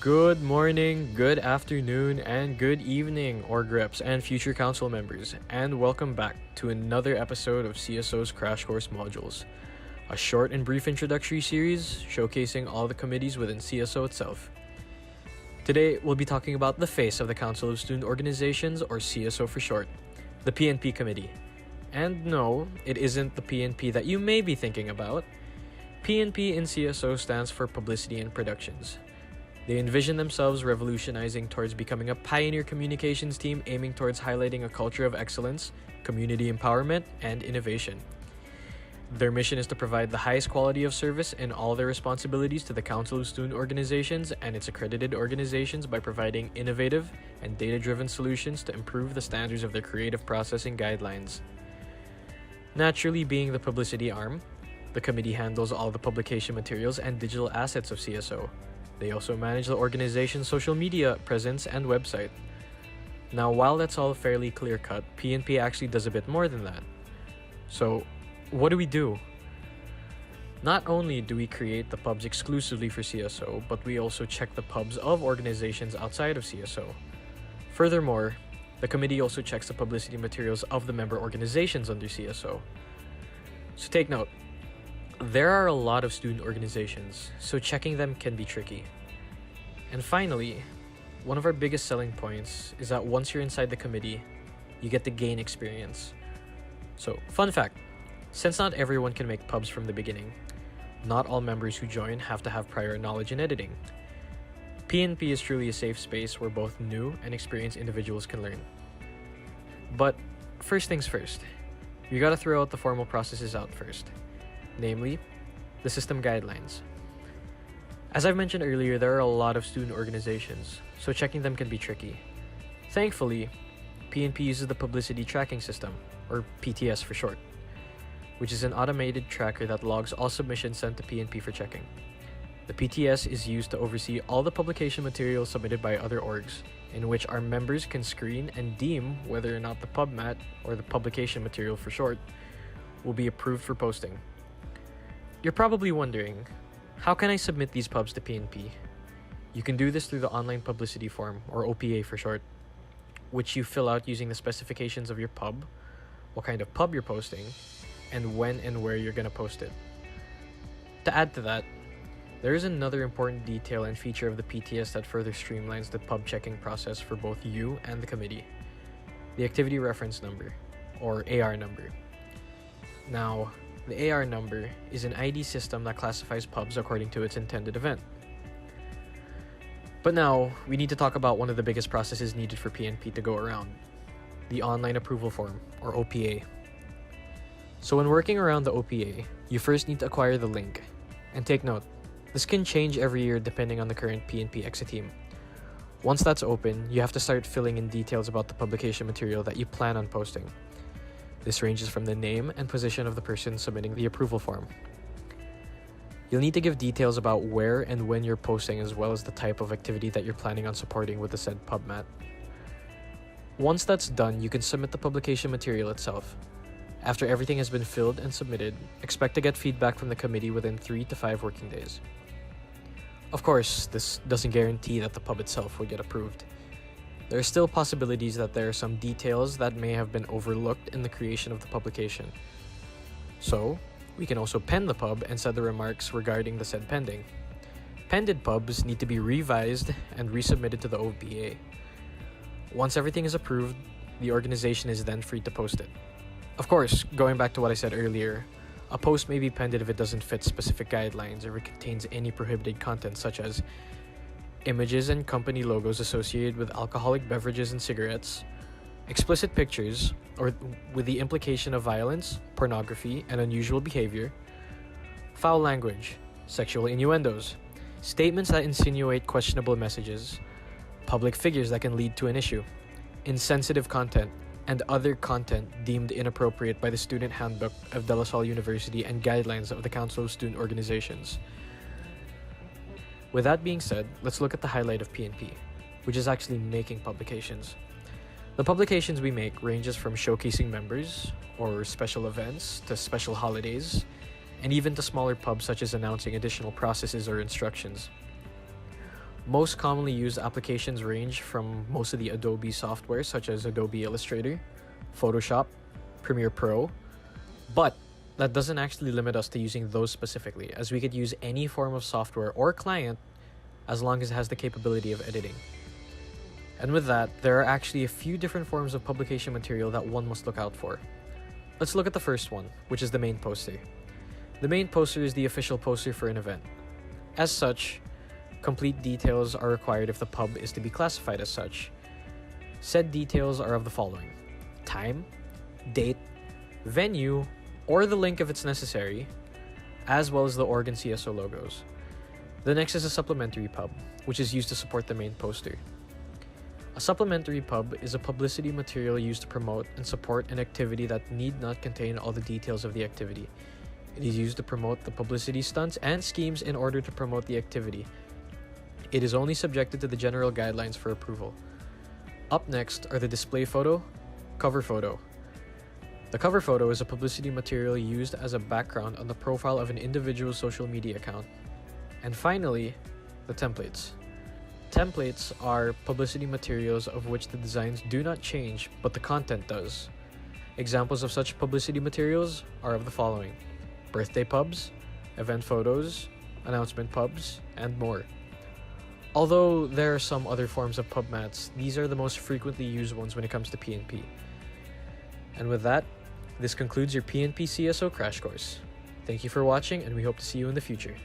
Good morning, good afternoon, and good evening, Orgreps and future council members, and welcome back to another episode of CSO's Crash Course Modules, a short and brief introductory series showcasing all the committees within CSO itself. Today, we'll be talking about the face of the Council of Student Organizations, or CSO for short, the PNP Committee. And no, it isn't the PNP that you may be thinking about. PNP in CSO stands for Publicity and Productions. They envision themselves revolutionizing towards becoming a pioneer communications team aiming towards highlighting a culture of excellence, community empowerment, and innovation. Their mission is to provide the highest quality of service in all their responsibilities to the Council of Student Organizations and its accredited organizations by providing innovative and data-driven solutions to improve the standards of their creative processing guidelines. Naturally, being the publicity arm, the committee handles all the publication materials and digital assets of CSO. They also manage the organization's social media presence and website. Now, while that's all fairly clear-cut, PNP actually does a bit more than that. So, what do we do? Not only do we create the pubs exclusively for CSO, but we also check the pubs of organizations outside of CSO. Furthermore, the committee also checks the publicity materials of the member organizations under CSO. So take note. There are a lot of student organizations, so checking them can be tricky. And finally, one of our biggest selling points is that once you're inside the committee, you get to gain experience. So, fun fact, since not everyone can make pubs from the beginning, not all members who join have to have prior knowledge in editing. PNP is truly a safe space where both new and experienced individuals can learn. But first things first, you gotta throw out the formal processes out first. Namely, the system guidelines. As I've mentioned earlier, there are a lot of student organizations, so checking them can be tricky. Thankfully, PNP uses the Publicity Tracking System, or PTS for short, which is an automated tracker that logs all submissions sent to PNP for checking. The PTS is used to oversee all the publication materials submitted by other orgs, in which our members can screen and deem whether or not the PubMat, or the publication material for short, will be approved for posting. You're probably wondering, how can I submit these pubs to PNP? You can do this through the online publicity form, or OPA for short, which you fill out using the specifications of your pub, what kind of pub you're posting, and when and where you're going to post it. To add to that, there is another important detail and feature of the PTS that further streamlines the pub checking process for both you and the committee: the Activity Reference Number, or AR number. Now, the AR number is an ID system that classifies pubs according to its intended event. But now, we need to talk about one of the biggest processes needed for PNP to go around: the Online Approval Form, or OPA. So when working around the OPA, you first need to acquire the link. And take note, this can change every year depending on the current PNP EXA team. Once that's open, you have to start filling in details about the publication material that you plan on posting. This ranges from the name and position of the person submitting the approval form. You'll need to give details about where and when you're posting, as well as the type of activity that you're planning on supporting with the said PubMat. Once that's done, you can submit the publication material itself. After everything has been filled and submitted, expect to get feedback from the committee within 3 to 5 working days. Of course, this doesn't guarantee that the pub itself will get approved. There are still possibilities that there are some details that may have been overlooked in the creation of the publication. So, we can also pen the pub and set the remarks regarding the said pending. Pended pubs need to be revised and resubmitted to the OPA. Once everything is approved, the organization is then free to post it. Of course, going back to what I said earlier, a post may be pended if it doesn't fit specific guidelines or it contains any prohibited content, such as images and company logos associated with alcoholic beverages and cigarettes, explicit pictures, or with the implication of violence, pornography, and unusual behavior, foul language, sexual innuendos, statements that insinuate questionable messages, public figures that can lead to an issue, insensitive content, and other content deemed inappropriate by the Student Handbook of De La Salle University and guidelines of the Council of Student Organizations. With that being said, let's look at the highlight of PNP, which is actually making publications. The publications we make ranges from showcasing members, or special events, to special holidays, and even to smaller pubs such as announcing additional processes or instructions. Most commonly used applications range from most of the Adobe software, such as Adobe Illustrator, Photoshop, Premiere Pro, but that doesn't actually limit us to using those specifically, as we could use any form of software or client as long as it has the capability of editing. And with that, there are actually a few different forms of publication material that one must look out for. Let's look at the first one, which is the main poster. The main poster is the official poster for an event. As such, complete details are required if the pub is to be classified as such. Said details are of the following: time, date, venue, or the link if it's necessary, as well as the org and CSO logos. The next is a supplementary pub, which is used to support the main poster. A supplementary pub is a publicity material used to promote and support an activity that need not contain all the details of the activity. It is used to promote the publicity stunts and schemes in order to promote the activity. It is only subjected to the general guidelines for approval. Up next are the display photo, cover photo. The cover photo is a publicity material used as a background on the profile of an individual's social media account. And finally, the templates. Templates are publicity materials of which the designs do not change, but the content does. Examples of such publicity materials are of the following: birthday pubs, event photos, announcement pubs, and more. Although there are some other forms of pub mats, these are the most frequently used ones when it comes to PNP. And with that, this concludes your PNP CSO crash course. Thank you for watching, and we hope to see you in the future.